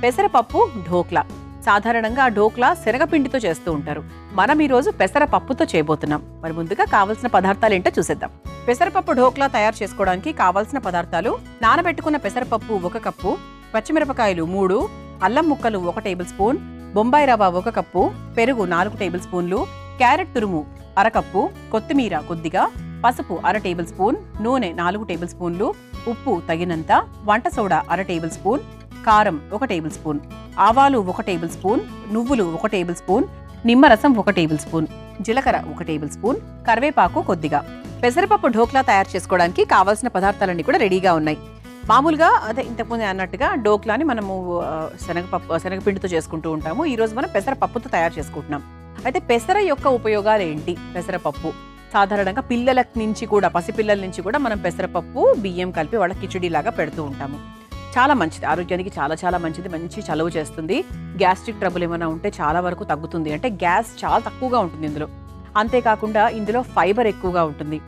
పెసరపప్పు ఢోక్లా. సాధారణంగా ఢోక్లా శనగపిండితో చేస్తూ ఉంటారు. మనం ఈరోజు పెసరపప్పుతో చేయబోతున్నాం. మరి ముందుగా కావాల్సిన పదార్థాలు ఏంటో చూసేద్దాం. పెసరపప్పు ఢోక్లా తయారు చేసుకోవడానికి కావాల్సిన పదార్థాలు: నానబెట్టుకున్న పెసరపప్పు 1 కప్పు, పచ్చిమిరపకాయలు 3, అల్లం ముక్కలు 1 టేబుల్ స్పూన్, బొంబాయి రవ్వ 1 కప్పు, పెరుగు 4 టేబుల్ స్పూన్లు, క్యారెట్ తురుము 1/2 కప్పు, కొత్తిమీర కొద్దిగా, పసుపు 1/2 టేబుల్ స్పూన్, నూనె 4 టేబుల్ స్పూన్లు, ఉప్పు తగినంత, వంట సోడా 1/2 టేబుల్ స్పూన్, కారం 1 టేబుల్ స్పూన్, ఆవాలు 1 టేబుల్ స్పూన్, నువ్వులు 1 టేబుల్ స్పూన్, నిమ్మరసం 1 టేబుల్ స్పూన్, జీలకర్ర 1 టేబుల్ స్పూన్, కరివేపాకు కొద్దిగా. పెసరపప్పు ఢోక్లా తయారు చేసుకోవడానికి కావాల్సిన పదార్థాలన్నీ కూడా రెడీగా ఉన్నాయి. మామూలుగా అదే ఇంతకుముందు అన్నట్టుగా ఢోక్లాని మనము శనగపిండితో చేసుకుంటూ ఉంటాము. ఈరోజు మనం పెసరపప్పుతో తయారు చేసుకుంటున్నాం. అయితే పెసర యొక్క ఉపయోగాలు ఏంటి? పెసరపప్పు సాధారణంగా పిల్లల నుంచి కూడా, పసిపిల్లల నుంచి కూడా మనం పెసరపప్పు బియ్యం కలిపి వాళ్ళ కిచడీ లాగా పెడుతూ ఉంటాము. చాలా మంచిది, ఆరోగ్యానికి చాలా చాలా మంచిది. మంచి చలువ చేస్తుంది. గ్యాస్ట్రిక్ ట్రబుల్ ఏమైనా ఉంటే చాలా వరకు తగ్గుతుంది. అంటే గ్యాస్ చాలా తక్కువగా ఉంటుంది ఇందులో. అంతేకాకుండా ఇందులో ఫైబర్ ఎక్కువగా ఉంటుంది.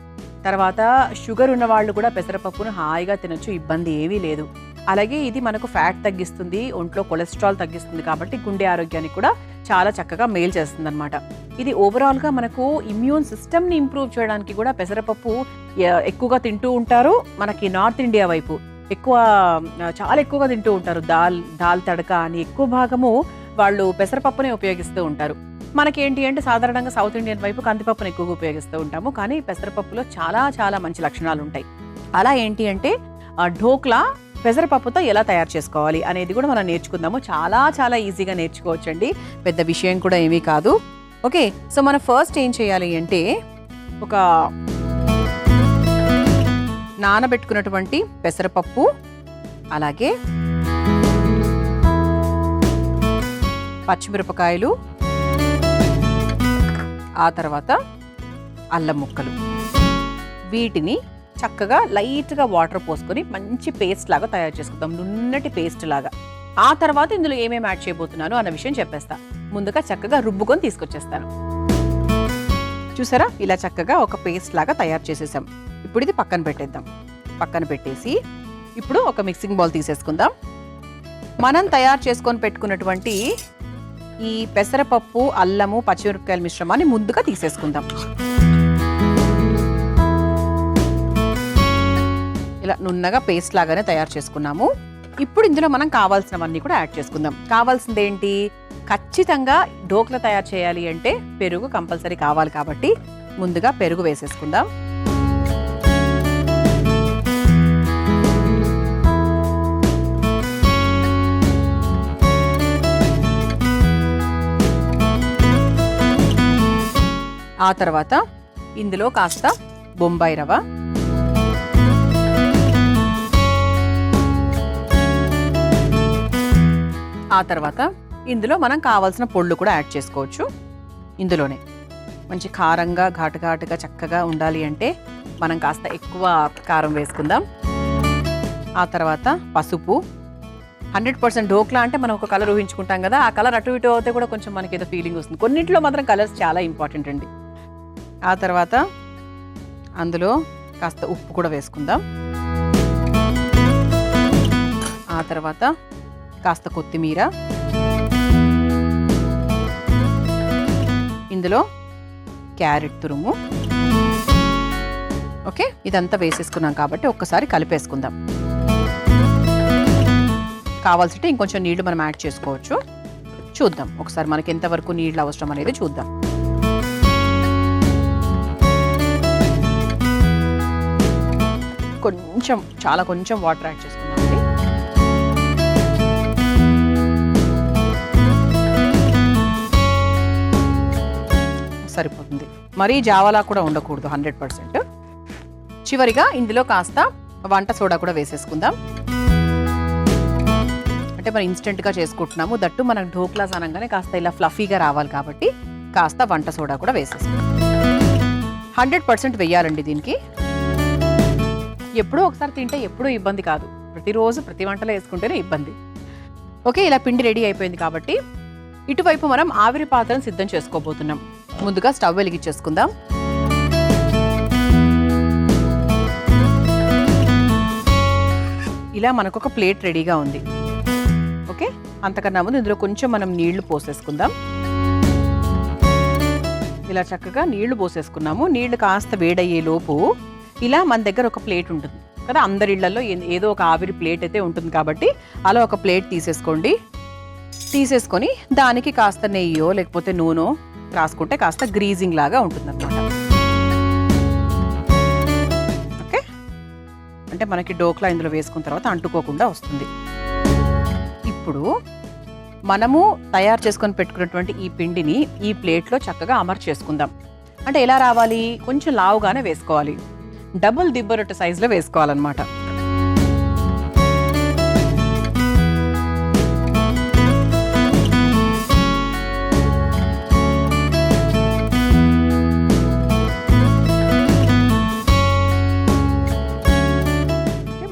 తర్వాత షుగర్ ఉన్న వాళ్ళు కూడా పెసరపప్పును హాయిగా తినొచ్చు, ఇబ్బంది ఏమీ లేదు. అలాగే ఇది మనకు ఫ్యాట్ తగ్గిస్తుంది, ఒంట్లో కొలెస్ట్రాల్ తగ్గిస్తుంది. కాబట్టి గుండె ఆరోగ్యానికి కూడా చాలా చక్కగా మేలు చేస్తుంది అనమాట. ఇది ఓవరాల్గా మనకు ఇమ్యూన్ సిస్టమ్ని ఇంప్రూవ్ చేయడానికి కూడా పెసరపప్పు ఎక్కువగా తింటూ ఉంటారు. మనకి నార్త్ ఇండియా వైపు చాలా ఎక్కువగా తింటూ ఉంటారు. దాల్ తడక అని ఎక్కువ భాగము వాళ్ళు పెసరపప్పునే ఉపయోగిస్తూ ఉంటారు. మనకేంటి అంటే సాధారణంగా సౌత్ ఇండియన్ వైపు కందిపప్పును ఎక్కువగా ఉపయోగిస్తూ ఉంటాము. కానీ పెసరపప్పులో చాలా చాలా మంచి లక్షణాలు ఉంటాయి. అలా ఏంటి అంటే ఢోక్లా పెసరపప్పుతో ఎలా తయారు చేసుకోవాలి అనేది కూడా మనం నేర్చుకుందాము. చాలా చాలా ఈజీగా నేర్చుకోవచ్చండి, పెద్ద విషయం కూడా ఏమీ కాదు. ఓకే, సో మనం ఫస్ట్ ఏం చేయాలి అంటే ఒక నానబెట్టుకున్నటువంటి పెసరపప్పు, అలాగే పచ్చిమిరపకాయలు, ఆ తర్వాత అల్లం ముక్కలు, వీటిని చక్కగా లైట్గా వాటర్ పోసుకొని మంచి పేస్ట్ లాగా తయారు చేసుకుందాం, నున్నటి పేస్ట్ లాగా. ఆ తర్వాత ఇందులో ఏమేమి యాడ్ చేయబోతున్నాను అన్న విషయం చెప్పేస్తా. ముందుగా చక్కగా రుబ్బుకొని తీసుకొచ్చేస్తాను. చూసారా, ఇలా చక్కగా ఒక పేస్ట్ లాగా తయారు చేసేసాం. ఇప్పుడు ఇది పక్కన పెట్టేద్దాం. పక్కన పెట్టేసి ఇప్పుడు ఒక మిక్సింగ్ బౌల్ తీసేసుకుందాం. మనం తయారు చేసుకొని పెట్టుకున్నటువంటి ఈ పెసరపప్పు, అల్లము, పచ్చిమిరపకాయల మిశ్రమాన్ని ముందుగా తీసేసుకుందాం. ఇలా నున్నగా పేస్ట్ లాగానే తయారు చేసుకున్నాము. ఇప్పుడు ఇందులో మనం కావాల్సినవన్నీ కూడా యాడ్ చేసుకుందాం. కావాల్సింది ఏంటి? ఖచ్చితంగా ఢోక్లా తయారు చేయాలి అంటే పెరుగు కంపల్సరీ కావాలి. కాబట్టి ముందుగా పెరుగు వేసేసుకుందాం. ఆ తర్వాత ఇందులో కాస్త బొంబాయి రవ్వ, ఆ తర్వాత ఇందులో మనం కావాల్సిన పొళ్ళు కూడా యాడ్ చేసుకోవచ్చు. ఇందులోనే మంచి కారంగా ఘాటుగా చక్కగా ఉండాలి అంటే మనం కాస్త ఎక్కువ కారం వేసుకుందాం. ఆ తర్వాత పసుపు. 100% ఢోక్లా అంటే మనం ఒక కలర్ ఊహించుకుంటాం కదా, ఆ కలర్ అటు ఇటు అయితే కూడా కొంచెం మనకి ఏదో ఫీలింగ్ వస్తుంది. కొన్నింటిలో మాత్రం కలర్స్ చాలా ఇంపార్టెంట్ అండి. ఆ తర్వాత అందులో కాస్త ఉప్పు కూడా వేసుకుందాం. ఆ తర్వాత కాస్త కొత్తిమీర, ఇందులో క్యారెట్ తురుము. ఓకే, ఇదంతా వేసేసుకున్నాం కాబట్టి ఒక్కసారి కలిపేసుకుందాం. కావాల్సింటే ఇంకొంచెం నీళ్లు మనం యాడ్ చేసుకోవచ్చు. చూద్దాం ఒకసారి మనకి ఎంతవరకు నీళ్ళు అవసరం అనేది చూద్దాం. చాలా కొంచెం వాటర్ యాడ్ చేసుకుందామండి. సరిపోతుంది, మరీ జావలా కూడా ఉండకూడదు 100%. చివరిగా ఇందులో కాస్త వంట సోడా కూడా వేసేసుకుందాం. అంటే మనం ఇన్స్టెంట్గా చేసుకుంటున్నాము, దట్టు మనం ఢోక్లాస్ అనగానే కాస్త ఇలా ఫ్లఫీగా రావాలి కాబట్టి కాస్త వంట సోడా కూడా వేసేసుకుందాం. 100% వేయాలండి దీనికి. ఎప్పుడూ ఒకసారి తింటే ఎప్పుడూ ఇబ్బంది కాదు, ప్రతిరోజు ప్రతి వంటలో వేసుకుంటేనే ఇబ్బంది. ఓకే, ఇలా పిండి రెడీ అయిపోయింది కాబట్టి ఇటువైపు మనం ఆవిరి పాత్రను సిద్ధం చేసుకోబోతున్నాం. ముందుగా స్టవ్ వెలిగించేసుకుందాం. ఇలా మనకు ఒక ప్లేట్ రెడీగా ఉంది. ఓకే, అంతకన్నా ముందు ఇందులో కొంచెం మనం నీళ్లు పోసేసుకుందాం. ఇలా చక్కగా నీళ్లు పోసేసుకున్నాము. నీళ్లు కాస్త వేడయ్యే లోపు ఇలా మన దగ్గర ఒక ప్లేట్ ఉంటుంది కదా, అందరి ఇళ్లలో ఏదో ఒక ఆవిరి ప్లేట్ అయితే ఉంటుంది కాబట్టి అలా ఒక ప్లేట్ తీసేసుకొని దానికి కాస్త నెయ్యో లేకపోతే నూనె రాసుకుంటే కాస్త గ్రీజింగ్ లాగా ఉంటుంది అనమాట. ఓకే, అంటే మనకి డోక్లా ఇందులో వేసుకున్న తర్వాత అంటుకోకుండా వస్తుంది. ఇప్పుడు మనము తయారు చేసుకొని పెట్టుకున్నటువంటి ఈ పిండిని ఈ ప్లేట్లో చక్కగా అమర్చేసుకుందాం. అంటే ఎలా రావాలి, కొంచెం లావుగానే వేసుకోవాలి, డబుల్ దిబ్బరొట్టె సైజులో వేసుకోవాలన్నమాట.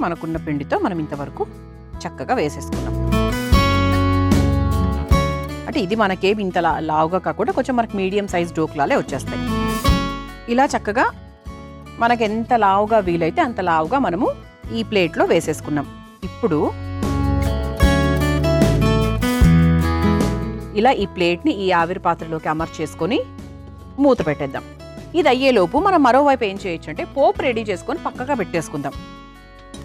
మనకున్న పిండితో మనం ఇంతవరకు చక్కగా వేసేసుకున్నాం. అంటే ఇది మనకేమి ఇంత లావుగా కాకుండా కొంచెం మనకి మీడియం సైజ్ డోక్లాలే వచ్చేస్తాయి. ఇలా చక్కగా మనకు ఎంత లావుగా వీలైతే అంత లావుగా మనము ఈ ప్లేట్లో వేసేసుకున్నాం. ఇప్పుడు ఇలా ఈ ప్లేట్ని ఈ ఆవిరి పాత్రలోకి అమర్చేసుకొని మూత పెట్టేద్దాం. ఇది అయ్యేలోపు మనం మరోవైపు ఏం చేయొచ్చు అంటే పోపు రెడీ చేసుకొని పక్కగా పెట్టేసుకుందాం.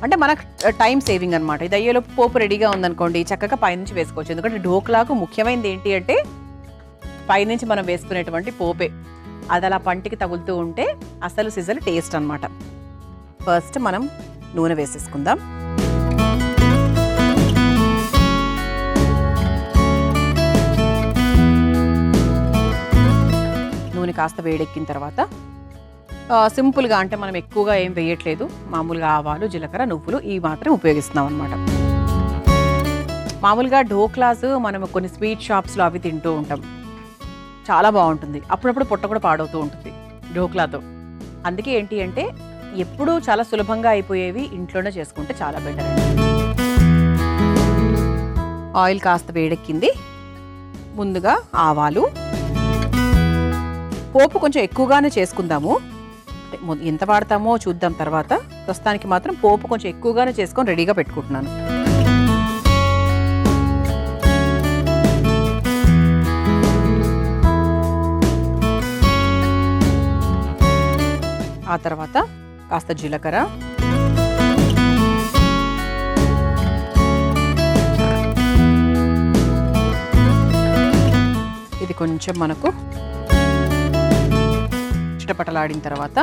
అంటే మనకు టైం సేవింగ్ అనమాట. ఇది అయ్యేలోపు పోపు రెడీగా ఉందనుకోండి, చక్కగా పైనుంచి వేసుకోవచ్చు. ఎందుకంటే ఢోక్లాకు ముఖ్యమైనది ఏంటి అంటే పైనుంచి మనం వేసుకునేటువంటి పోపే. అది అలా పంటికి తగులుతూ ఉంటే అసలు సిజల్ టేస్ట్ అనమాట. ఫస్ట్ మనం నూనె వేసేసుకుందాం. నూనె కాస్త వేడెక్కిన తర్వాత సింపుల్గా, అంటే మనం ఎక్కువగా ఏం వేయట్లేదు, మామూలుగా ఆవాలు, జీలకర్ర, నువ్వులు ఇవి మాత్రం ఉపయోగిస్తున్నాం అనమాట. మామూలుగా ఢోక్లాస్ మనం కొన్ని స్వీట్ షాప్స్లో అవి తింటూ ఉంటాం, చాలా బాగుంటుంది. అప్పుడప్పుడు పొట్ట కూడా పాడవుతూ ఉంటుంది ఢోక్లాతో. అందుకే ఏంటి అంటే ఎప్పుడూ చాలా సులభంగా అయిపోయేవి ఇంట్లోనే చేసుకుంటే చాలా బెటర్. ఆయిల్ కాస్త వేడెక్కింది. ముందుగా ఆవాలు, పోపు కొంచెం ఎక్కువగానే చేసుకుందాము, ఎంత వాడతామో చూద్దాం తర్వాత. ప్రస్తుతానికి మాత్రం పోపు కొంచెం ఎక్కువగానే చేసుకొని రెడీగా పెట్టుకుంటున్నాను. ఆ తర్వాత కాస్త జీలకర్ర, ఇది కొంచెం మనకు చిటపటలాడిన తర్వాత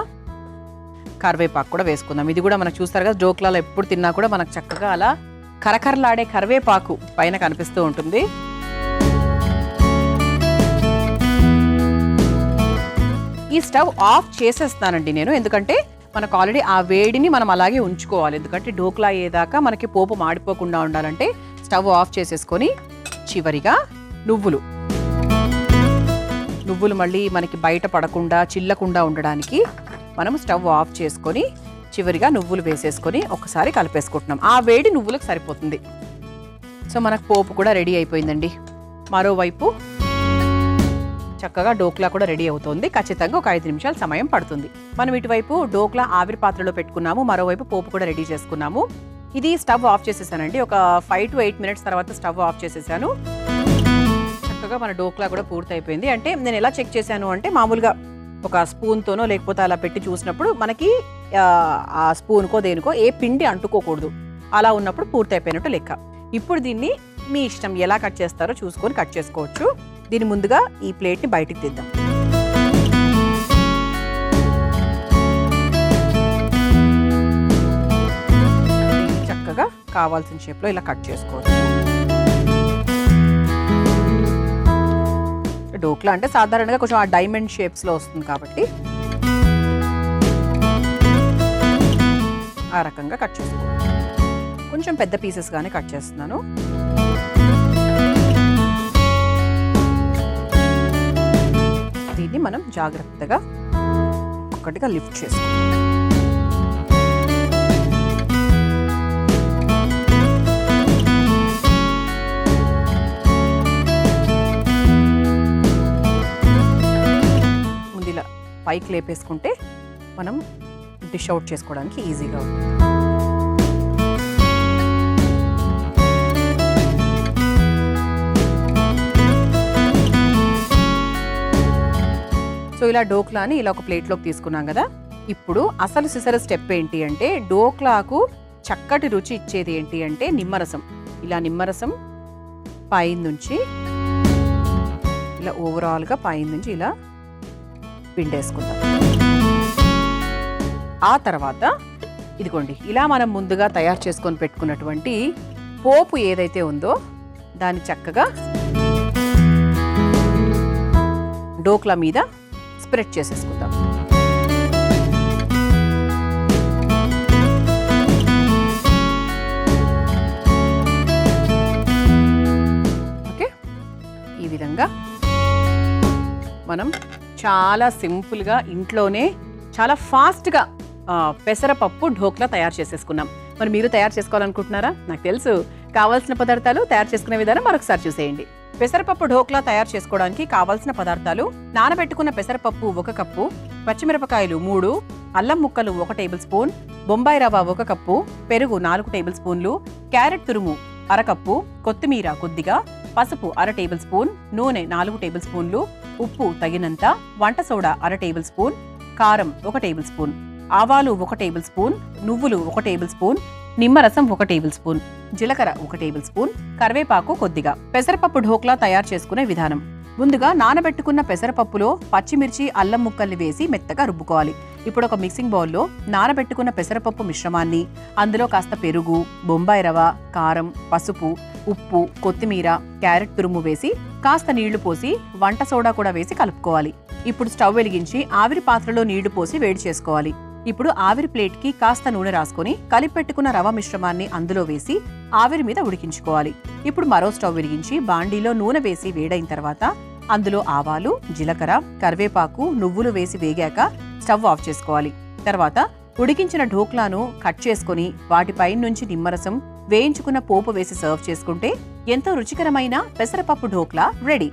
కరివేపాకు కూడా వేసుకుందాం. ఇది కూడా మనకు చూస్తారు కదా, ఢోక్లాలో ఎప్పుడు తిన్నా కూడా మనకు చక్కగా అలా కరకరలాడే కరివేపాకు పైన కనిపిస్తూ ఉంటుంది. ఈ స్టవ్ ఆఫ్ చేసేస్తానండి నేను, ఎందుకంటే మనకు ఆల్రెడీ ఆ వేడిని మనం అలాగే ఉంచుకోవాలి. ఎందుకంటే ఢోక్లా అయ్యేదాకా మనకి పోపు మాడిపోకుండా ఉండాలంటే స్టవ్ ఆఫ్ చేసేసుకొని చివరిగా నువ్వులు మళ్ళీ మనకి బయట పడకుండా చిల్లకుండా ఉండడానికి మనం స్టవ్ ఆఫ్ చేసుకొని చివరిగా నువ్వులు వేసేసుకొని ఒకసారి కలిపేసుకుంటున్నాం. ఆ వేడి నువ్వులకు సరిపోతుంది. సో మనకు పోపు కూడా రెడీ అయిపోయిందండి. మరోవైపు చక్కగా డోక్లా కూడా రెడీ అవుతుంది. ఖచ్చితంగా ఒక 5 నిమిషాల సమయం పడుతుంది. మనం ఇటువైపు డోక్లా ఆవిరి పాత్రలో పెట్టుకున్నాము, మరోవైపు పోపు కూడా రెడీ చేసుకున్నాము. ఇది స్టవ్ ఆఫ్ చేసేసానండి. ఒక 5 to 8 మినిట్స్ తర్వాత స్టవ్ ఆఫ్ చేసేసాను. చక్కగా మన డోక్లా కూడా పూర్తి అయిపోయింది. అంటే నేను ఎలా చెక్ చేశాను అంటే మామూలుగా ఒక స్పూన్తోనో లేకపోతే అలా పెట్టి చూసినప్పుడు మనకి ఆ స్పూన్కో దేనికో ఏ పిండి అంటుకోకూడదు. అలా ఉన్నప్పుడు పూర్తి అయిపోయినట్టు లెక్క. ఇప్పుడు దీన్ని మీ ఇష్టం ఎలా కట్ చేస్తారో చూసుకొని కట్ చేసుకోవచ్చు. దీని ముందుగా ఈ ప్లేట్ని బయటికి తీద్దాం. చక్కగా కావాల్సిన షేప్లో ఇలా కట్ చేసుకోవచ్చు. డోక్లా అంటే సాధారణంగా కొంచెం ఆ డైమండ్ షేప్స్లో వస్తుంది కాబట్టి ఆ రకంగా కట్ చేసుకోవచ్చు. కొంచెం పెద్ద పీసెస్గానే కట్ చేస్తున్నాను. దీన్ని మనం జాగ్రత్తగా ఒక్కొక్కటిగా లిఫ్ట్ చేసుకోవాలి. ముందు ఇలా పైకి లేపేసుకుంటే మనం డిష్ అవుట్ చేసుకోవడానికి ఈజీగా ఉంటుంది. ఇలా డోక్లాని ఇలా ఒక ప్లేట్లోకి తీసుకున్నాం కదా. ఇప్పుడు అసలు సిసరు స్టెప్ ఏంటి అంటే, డోక్లాకు చక్కటి రుచి ఇచ్చేది ఏంటి అంటే నిమ్మరసం. ఇలా నిమ్మరసం పైనుంచి ఇలా ఓవరాల్గా పైనుంచి ఇలా పిండేసుకుందాం. ఆ తర్వాత ఇదిగోండి, ఇలా మనం ముందుగా తయారు చేసుకొని పెట్టుకున్నటువంటి పోపు ఏదైతే ఉందో దాన్ని చక్కగా డోక్లా మీద స్ప్రెడ్ చేసేసుకుందాం. ఓకే, ఈ విధంగా మనం చాలా సింపుల్గా ఇంట్లోనే చాలా ఫాస్ట్గా పెసరపప్పు ఢోక్లా తయారు చేసేసుకున్నాం. మరి మీరు తయారు చేసుకోవాలనుకుంటున్నారా? నాకు తెలుసు. కావాల్సిన పదార్థాలు, తయారు చేసుకునే విధానం మరొకసారి చూసేయండి. పెసరపప్పు ఢోక్లా తయారు చేసుకోవడానికి కావాల్సిన పదార్థాలు: నానబెట్టుకున్న పెసరపప్పు 1 కప్పు, పచ్చిమిరపకాయలు 3, అల్లం ముక్కలు 1 టేబుల్ స్పూన్, బొంబాయి రవ్వ 1 కప్పు, పెరుగు 4 టేబుల్ స్పూన్లు, క్యారెట్ తురుము 1/2 కప్పు, కొత్తిమీర కొద్దిగా, పసుపు 1/2 టేబుల్ స్పూన్, నూనె 4 టేబుల్ స్పూన్లు, ఉప్పు తగినంత, వంట సోడా 1/2 టేబుల్ స్పూన్, కారం 1 టేబుల్ స్పూన్, ఆవాలు 1 టేబుల్ స్పూన్, నువ్వులు 1 టేబుల్ స్పూన్, నిమ్మరసం 1 టేబుల్ స్పూన్, జీలకర్ర 1 టేబుల్ స్పూన్, కరివేపాకు కొద్దిగా. పెసరపప్పు ఢోక్లా తయారు చేసుకునే విధానం: ముందుగా నానబెట్టుకున్న పెసరపప్పులో పచ్చిమిర్చి, అల్లం ముక్కల్ని వేసి మెత్తగా రుబ్బుకోవాలి. ఇప్పుడు ఒక మిక్సింగ్ బౌల్లో నానబెట్టుకున్న పెసరపప్పు మిశ్రమాన్ని, అందులో కాస్త పెరుగు, బొంబాయి రవ్వ, కారం, పసుపు, ఉప్పు, కొత్తిమీర, క్యారెట్ తురుము వేసి కాస్త నీళ్లు పోసి వంట సోడా కూడా వేసి కలుపుకోవాలి. ఇప్పుడు స్టవ్ వెలిగించి ఆవిరి పాత్రలో నీళ్లు పోసి వేడి చేసుకోవాలి. ఇప్పుడు ఆవిరి ప్లేట్కి కాస్త నూనె రాసుకొని కలిపెట్టుకున్న రవ్వ మిశ్రమాన్ని అందులో వేసి ఆవిరి మీద ఉడికించుకోవాలి. ఇప్పుడు మరో స్టవ్ వెలిగించి బాండీలో నూనె వేసి వేడైన తర్వాత అందులో ఆవాలు, జీలకర్ర, కరివేపాకు, నువ్వులు వేసి వేగాక స్టవ్ ఆఫ్ చేసుకోవాలి. తర్వాత ఉడికించిన ఢోక్లాను కట్ చేసుకుని వాటిపై నుంచి నిమ్మరసం, వేయించుకున్న పోపు వేసి సర్వ్ చేసుకుంటే ఎంతో రుచికరమైన పెసరపప్పు ఢోక్లా రెడీ.